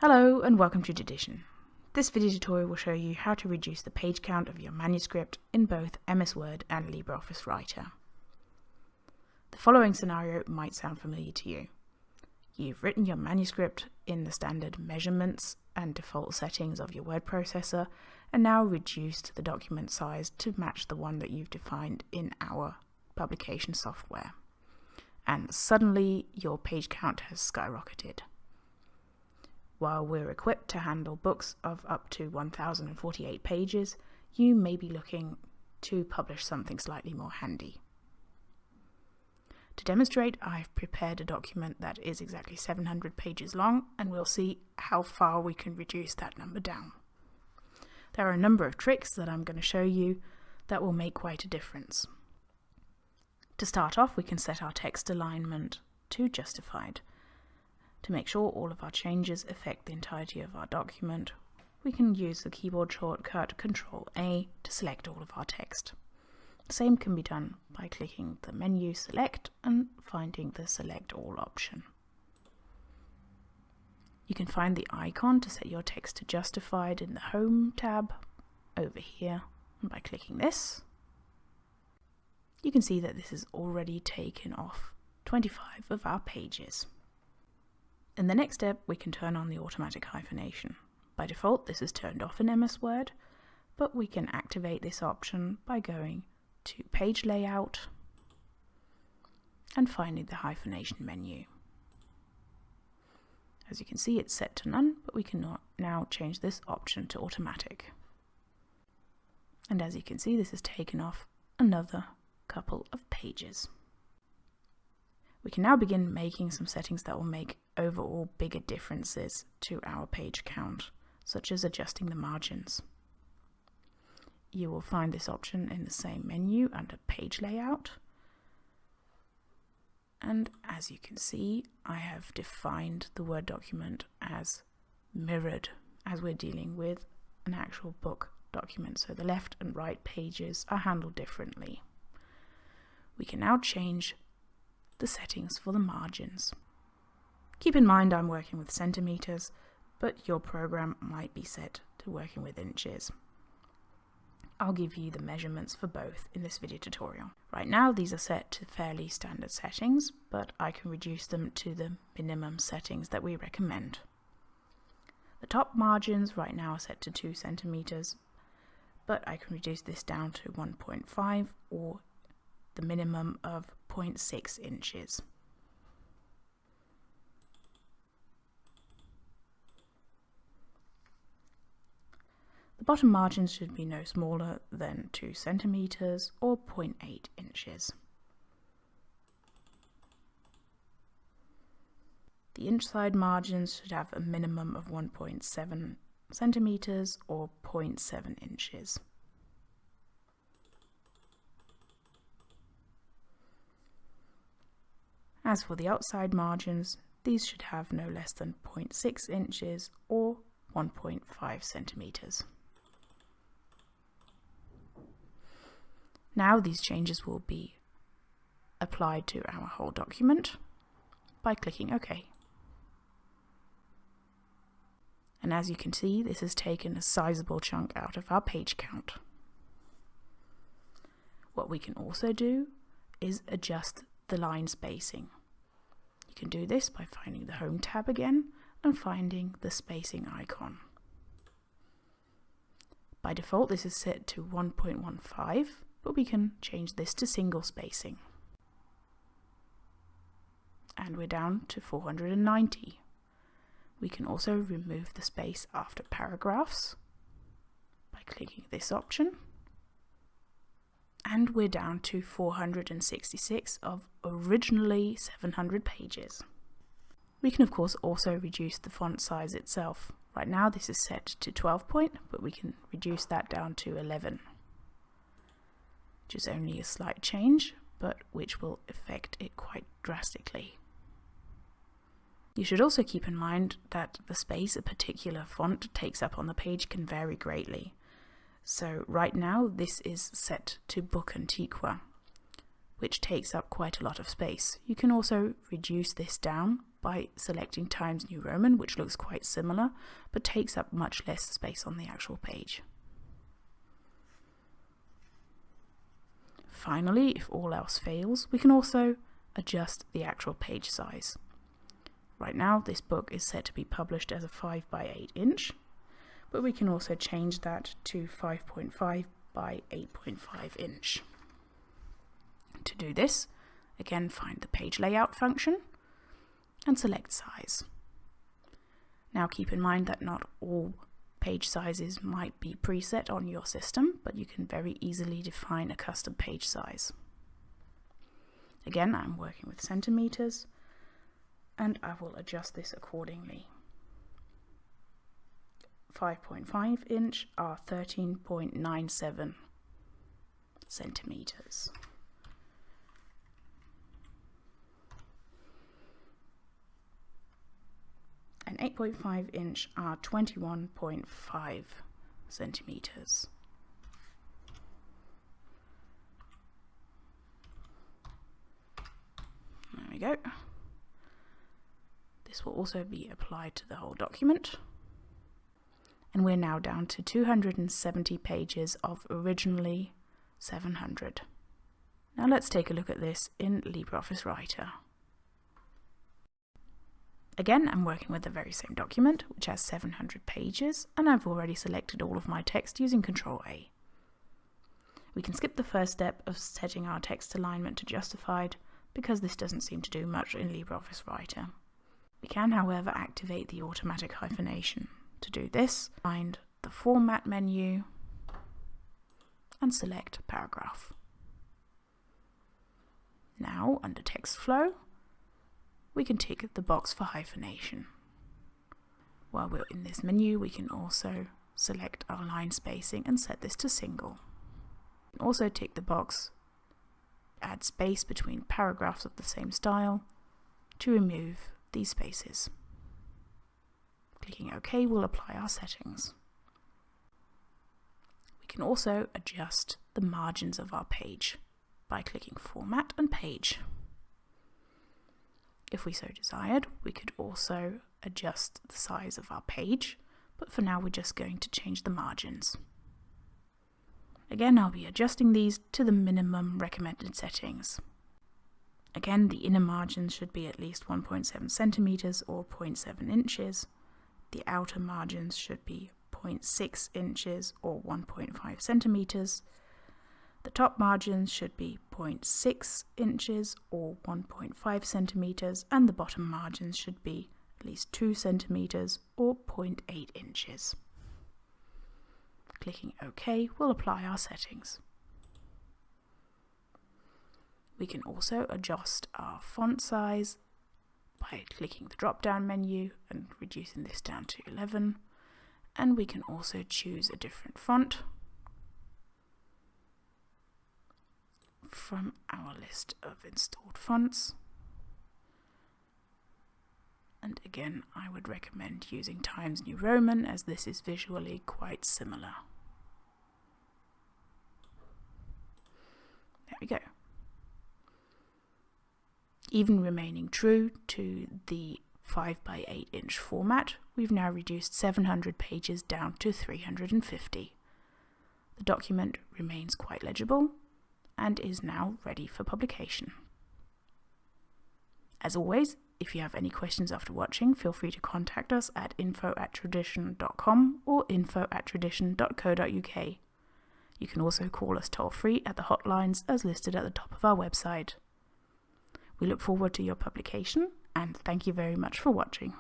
Hello and welcome to Tredition. This video tutorial will show you how to reduce the page count of your manuscript in both MS Word and LibreOffice Writer. The following scenario might sound familiar to you. You've written your manuscript in the standard measurements and default settings of your word processor and now reduced the document size to match the one that you've defined in our publication software. And suddenly your page count has skyrocketed. While we're equipped to handle books of up to 1048 pages, you may be looking to publish something slightly more handy. To demonstrate, I've prepared a document that is exactly 700 pages long, and we'll see how far we can reduce that number down. There are a number of tricks that I'm going to show you that will make quite a difference. To start off, we can set our text alignment to justified. To make sure all of our changes affect the entirety of our document, we can use the keyboard shortcut Ctrl-A to select all of our text. The same can be done by clicking the menu Select and finding the Select All option. You can find the icon to set your text to justified in the Home tab over here, and by clicking this, you can see that this has already taken off 25 of our pages. In the next step, we can turn on the automatic hyphenation. By default, this is turned off in MS Word, but we can activate this option by going to Page Layout and finding the hyphenation menu. As you can see, it's set to none, but we can now change this option to automatic. And as you can see, this has taken off another couple of pages. We can now begin making some settings that will make overall bigger differences to our page count, such as adjusting the margins. You will find this option in the same menu under Page Layout. And as you can see, I have defined the Word document as mirrored, as we're dealing with an actual book document, so the left and right pages are handled differently. We can now change the settings for the margins. Keep in mind I'm working with centimeters, but your program might be set to working with inches. I'll give you the measurements for both in this video tutorial. Right now these are set to fairly standard settings, but I can reduce them to the minimum settings that we recommend. The top margins right now are set to 2 centimeters, but I can reduce this down to 1.5 or the minimum of 0.6 inches. The bottom margins should be no smaller than 2 centimeters or 0.8 inches. The inside margins should have a minimum of 1.7 centimeters or 0.7 inches. As for the outside margins, these should have no less than 0.6 inches or 1.5 centimeters. Now these changes will be applied to our whole document by clicking OK. And as you can see, this has taken a sizable chunk out of our page count. What we can also do is adjust the line spacing. You can do this by finding the Home tab again and finding the spacing icon. By default this is set to 1.15, but we can change this to single spacing. And we're down to 490. We can also remove the space after paragraphs by clicking this option. And we're down to 466 of originally 700 pages. We can of course also reduce the font size itself. Right now this is set to 12 point, but we can reduce that down to 11, which is only a slight change, but which will affect it quite drastically. You should also keep in mind that the space a particular font takes up on the page can vary greatly. So right now this is set to Book Antiqua, which takes up quite a lot of space. You can also reduce this down by selecting Times New Roman, which looks quite similar, but takes up much less space on the actual page. Finally, if all else fails, we can also adjust the actual page size. Right now, this book is set to be published as a 5x8 inch, but we can also change that to 5.5 by 8.5 inch. To do this, again find the page layout function and select size. Now keep in mind that not all page sizes might be preset on your system, but you can very easily define a custom page size. Again, I'm working with centimeters, and I will adjust this accordingly. 5.5 inch are 13.97 centimeters. And 8.5 inch are 21.5 centimeters. There we go. This will also be applied to the whole document. And we're now down to 270 pages of originally 700. Now let's take a look at this in LibreOffice Writer. Again, I'm working with the very same document, which has 700 pages, and I've already selected all of my text using Ctrl-A. We can skip the first step of setting our text alignment to justified, because this doesn't seem to do much in LibreOffice Writer. We can, however, activate the automatic hyphenation. To do this, find the Format menu and select Paragraph. Now, under Text Flow, we can tick the box for hyphenation. While we're in this menu, we can also select our line spacing and set this to single. Also tick the box, add space between paragraphs of the same style to remove these spaces. Clicking OK will apply our settings. We can also adjust the margins of our page by clicking Format and Page. If we so desired, we could also adjust the size of our page, but for now we're just going to change the margins. Again, I'll be adjusting these to the minimum recommended settings. Again, the inner margins should be at least 1.7 centimeters or 0.7 inches. The outer margins should be 0.6 inches or 1.5 centimeters. The top margins should be 0.6 inches or 1.5 centimeters, and the bottom margins should be at least 2 centimeters or 0.8 inches. Clicking OK will apply our settings. We can also adjust our font size by clicking the drop-down menu and reducing this down to 11, and we can also choose a different font from our list of installed fonts. And again, I would recommend using Times New Roman, as this is visually quite similar. There we go. Even remaining true to the 5x8 inch format, we've now reduced 700 pages down to 350. The document remains quite legible and is now ready for publication. As always, if you have any questions after watching, feel free to contact us at info@tredition.com or info@tredition.co.uk. You can also call us toll-free at the hotlines as listed at the top of our website. We look forward to your publication, and thank you very much for watching.